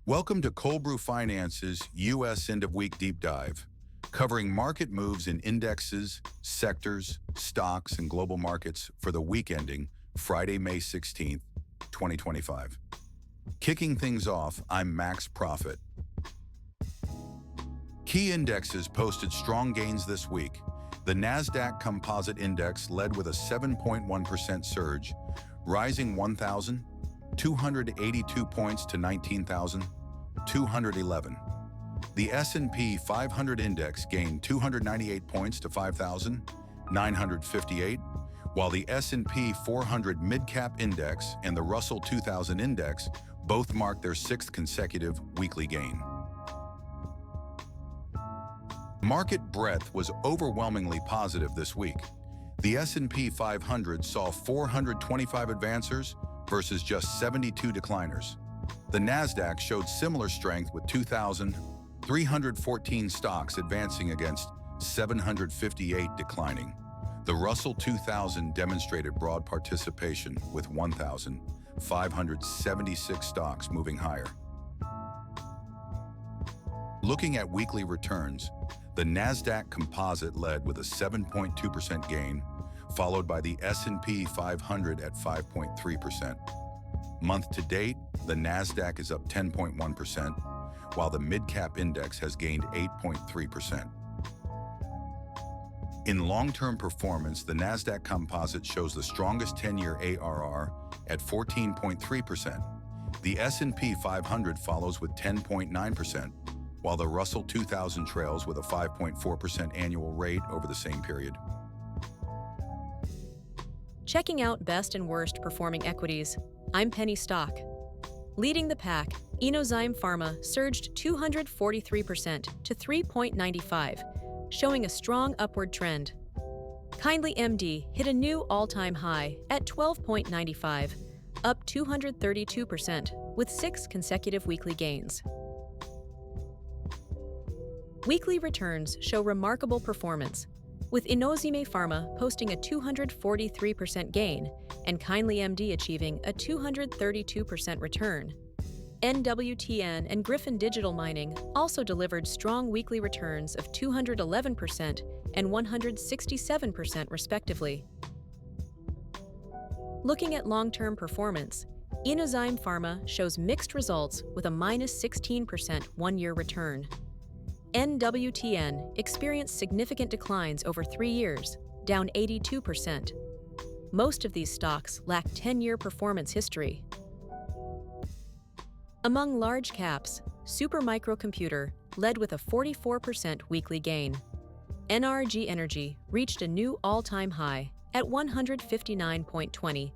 Welcome to Cold Brew Finance's U.S. End of Week Deep Dive, covering market moves in indexes, sectors, stocks, and global markets for the week ending Friday, May 16th, 2025. Kicking things off, I'm Max Profit. Key indexes posted strong gains this week. The Nasdaq Composite Index led with a 7.1% surge, rising 1,282 points to 19,211. The S&P 500 Index gained 298 points to 5,958, while the S&P 400 Mid-Cap Index and the Russell 2000 Index both marked their sixth consecutive weekly gain. Market breadth was overwhelmingly positive this week. The S&P 500 saw 425 advancers versus just 72 decliners. The Nasdaq showed similar strength with 2,314 stocks advancing against 758 declining. The Russell 2000 demonstrated broad participation with 1,576 stocks moving higher. Looking at weekly returns, the Nasdaq Composite led with a 7.2% gain, followed by the S&P 500 at 5.3%. Month to date, the Nasdaq is up 10.1%, while the Mid-Cap Index has gained 8.3%. In long-term performance, the Nasdaq Composite shows the strongest 10-year ARR at 14.3%. The S&P 500 follows with 10.9%, while the Russell 2000 trails with a 5.4% annual rate over the same period. Checking out best and worst performing equities, I'm Penny Stock. Leading the pack, Inozyme Pharma surged 243% to 3.95, showing a strong upward trend. Kindly MD hit a new all-time high at 12.95, up 232% with 6 consecutive weekly gains. Weekly returns show remarkable performance, with Inozyme Pharma posting a 243% gain and Kindly MD achieving a 232% return. NWTN and Griffin Digital Mining also delivered strong weekly returns of 211% and 167% respectively. Looking at long-term performance, Inozyme Pharma shows mixed results with a -16% one-year return. NWTN experienced significant declines over 3 years, down 82%. Most of these stocks lack 10-year performance history. Among large caps, Supermicrocomputer led with a 44% weekly gain. NRG Energy reached a new all-time high at 159.20,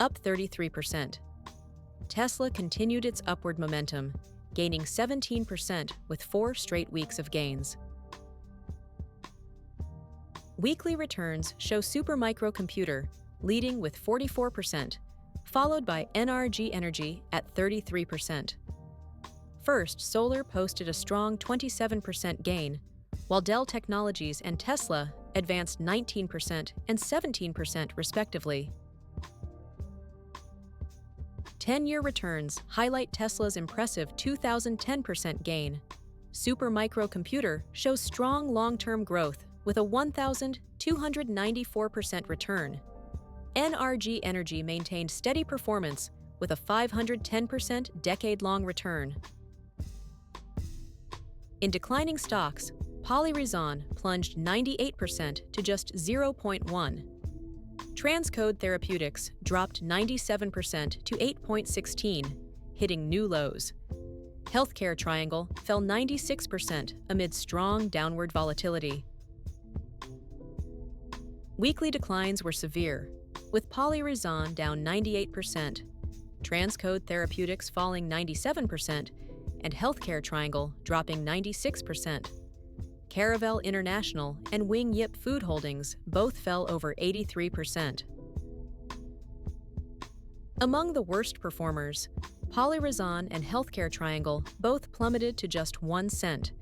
up 33%. Tesla continued its upward momentum, gaining 17% with 4 straight weeks of gains. Weekly returns show Supermicrocomputer leading with 44%, followed by NRG Energy at 33%. First Solar posted a strong 27% gain, while Dell Technologies and Tesla advanced 19% and 17% respectively. 10-year returns highlight Tesla's impressive 2,010% gain. Supermicrocomputer shows strong long-term growth with a 1,294% return. NRG Energy maintained steady performance with a 510% decade-long return. In declining stocks, Polyrizon plunged 98% to just 0.1. Transcode Therapeutics dropped 97% to 8.16, hitting new lows. Healthcare Triangle fell 96% amid strong downward volatility. Weekly declines were severe, with Polyrizon down 98%, Transcode Therapeutics falling 97%, and Healthcare Triangle dropping 96%. Caravel International and Wing Yip Food Holdings both fell over 83%. Among the worst performers, Polyrizon and Healthcare Triangle both plummeted to just 1 cent,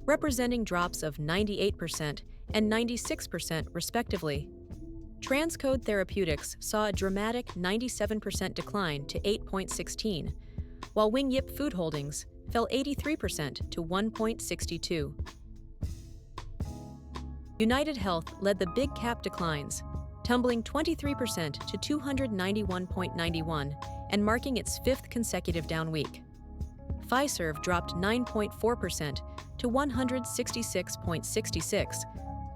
representing drops of 98% and 96% respectively. Transcode Therapeutics saw a dramatic 97% decline to 8.16, while Wing Yip Food Holdings fell 83% to 1.62. UnitedHealth led the big cap declines, tumbling 23% to 291.91 and marking its fifth consecutive down week. Fiserv dropped 9.4% to 166.66,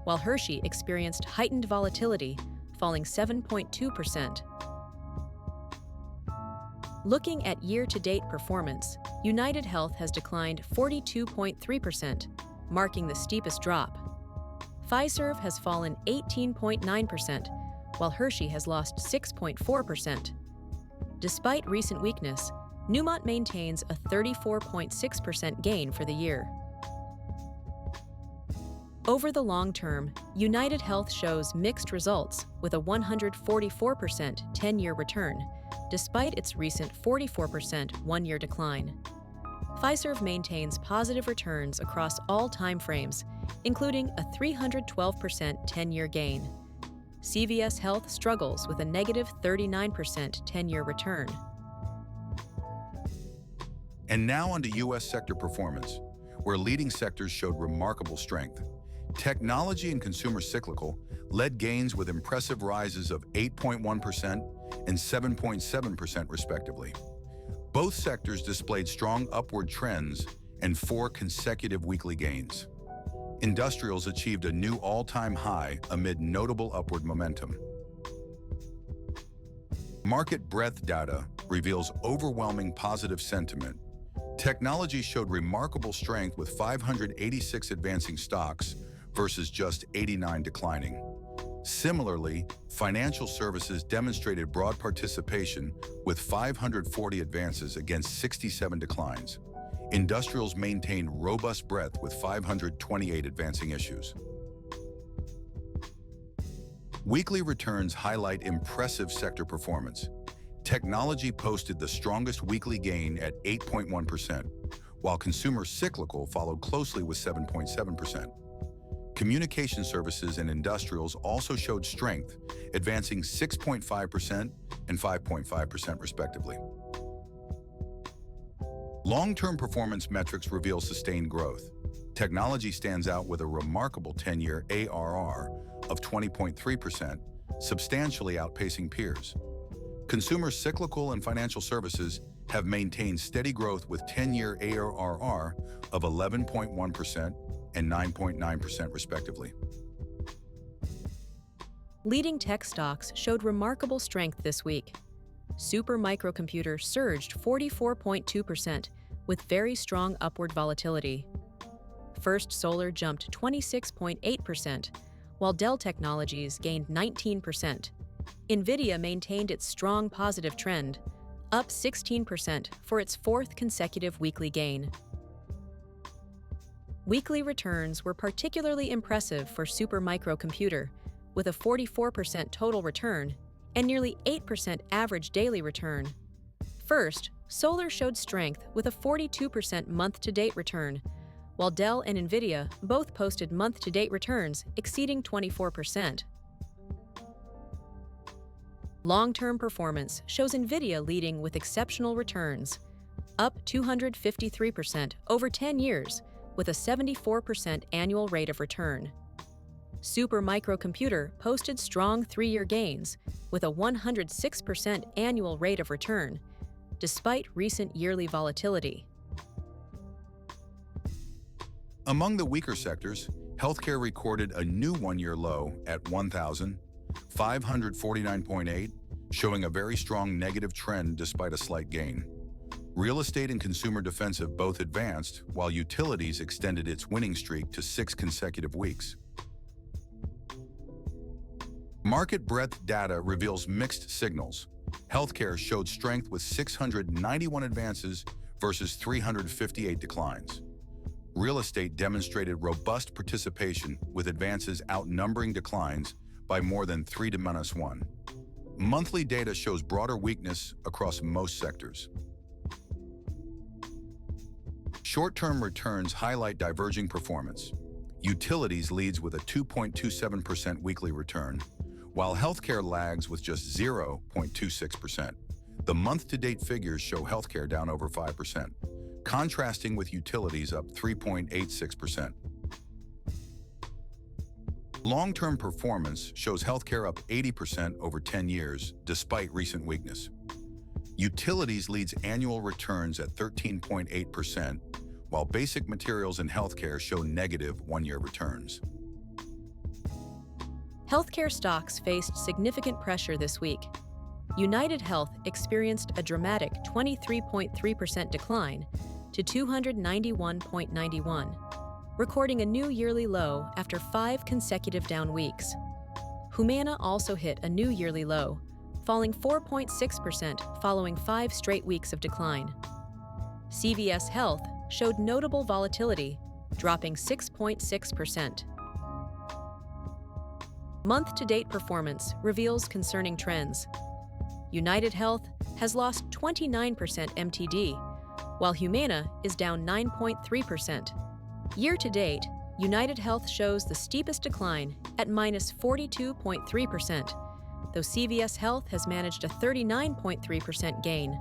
while Hershey experienced heightened volatility, falling 7.2%. Looking at year-to-date performance, UnitedHealth has declined 42.3%, marking the steepest drop. Fiserv has fallen 18.9%, while Hershey has lost 6.4%. Despite recent weakness, Newmont maintains a 34.6% gain for the year. Over the long term, UnitedHealth shows mixed results with a 144% 10-year return, despite its recent 44% one-year decline. Fiserv maintains positive returns across all time frames, including a 312% 10-year gain. CVS Health struggles with a negative 39% 10-year return. And now onto U.S. sector performance, where leading sectors showed remarkable strength. Technology and consumer cyclical led gains with impressive rises of 8.1% and 7.7% respectively. Both sectors displayed strong upward trends and 4 consecutive weekly gains. Industrials achieved a new all-time high amid notable upward momentum. Market breadth data reveals overwhelming positive sentiment. Technology showed remarkable strength with 586 advancing stocks versus just 89 declining. Similarly, financial services demonstrated broad participation with 540 advances against 67 declines. Industrials maintained robust breadth with 528 advancing issues. Weekly returns highlight impressive sector performance. Technology posted the strongest weekly gain at 8.1%, while consumer cyclical followed closely with 7.7%. Communication services and industrials also showed strength, advancing 6.5% and 5.5% respectively. Long-term performance metrics reveal sustained growth. Technology stands out with a remarkable 10-year ARR of 20.3%, substantially outpacing peers. Consumer cyclical and financial services have maintained steady growth with 10-year ARR of 11.1% and 9.9% respectively. Leading tech stocks showed remarkable strength this week. Super Microcomputer surged 44.2% with very strong upward volatility. First Solar jumped 26.8%, while Dell Technologies gained 19%. NVIDIA maintained its strong positive trend, up 16% for its 4th consecutive weekly gain. Weekly returns were particularly impressive for Super Microcomputer, with a 44% total return and nearly 8% average daily return. First, Solar showed strength with a 42% month-to-date return, while Dell and NVIDIA both posted month-to-date returns exceeding 24%. Long-term performance shows NVIDIA leading with exceptional returns, up 253% over 10 years, with a 74% annual rate of return. Super Microcomputer posted strong 3-year gains, with a 106% annual rate of return, despite recent yearly volatility. Among the weaker sectors, healthcare recorded a new 1-year low at 1,549.8, showing a very strong negative trend despite a slight gain. Real estate and consumer defensive both advanced, while utilities extended its winning streak to 6 consecutive weeks. Market breadth data reveals mixed signals. Healthcare showed strength with 691 advances versus 358 declines. Real estate demonstrated robust participation with advances outnumbering declines by more than 3 to -1. Monthly data shows broader weakness across most sectors. Short-term returns highlight diverging performance. Utilities leads with a 2.27% weekly return, while healthcare lags with just 0.26%. The month-to-date figures show healthcare down over 5%, contrasting with utilities up 3.86%. Long-term performance shows healthcare up 80% over 10 years, despite recent weakness. Utilities leads annual returns at 13.8%, while basic materials and healthcare show negative one-year returns. Healthcare stocks faced significant pressure this week. UnitedHealth experienced a dramatic 23.3% decline to 291.91, recording a new yearly low after 5 consecutive down weeks. Humana also hit a new yearly low, falling 4.6% following 5 straight weeks of decline. CVS Health showed notable volatility, dropping 6.6%. Month-to-date performance reveals concerning trends. UnitedHealth has lost 29% MTD, while Humana is down 9.3%. Year-to-date, UnitedHealth shows the steepest decline at minus 42.3%, though CVS Health has managed a 39.3% gain.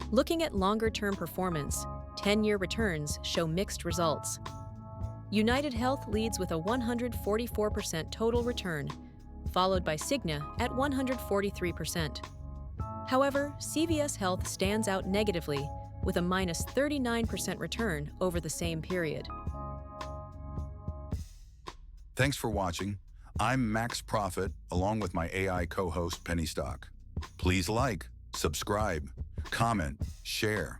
Looking at longer-term performance, 10-year returns show mixed results. UnitedHealth leads with a 144% total return, followed by Cigna at 143%. However, CVS Health stands out negatively with a minus 39% return over the same period. Thanks for watching. I'm Max Profit, along with my AI co-host Penny Stock. Please like, subscribe, comment, share.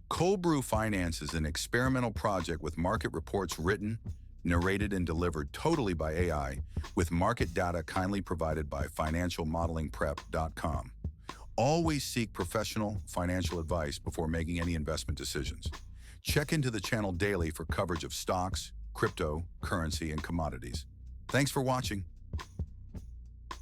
Cold Brew Finance is an experimental project with market reports written, narrated, and delivered totally by AI, with market data kindly provided by financialmodelingprep.com. Always seek professional financial advice before making any investment decisions. Check into the channel daily for coverage of stocks, crypto, currency, and commodities. Thanks for watching.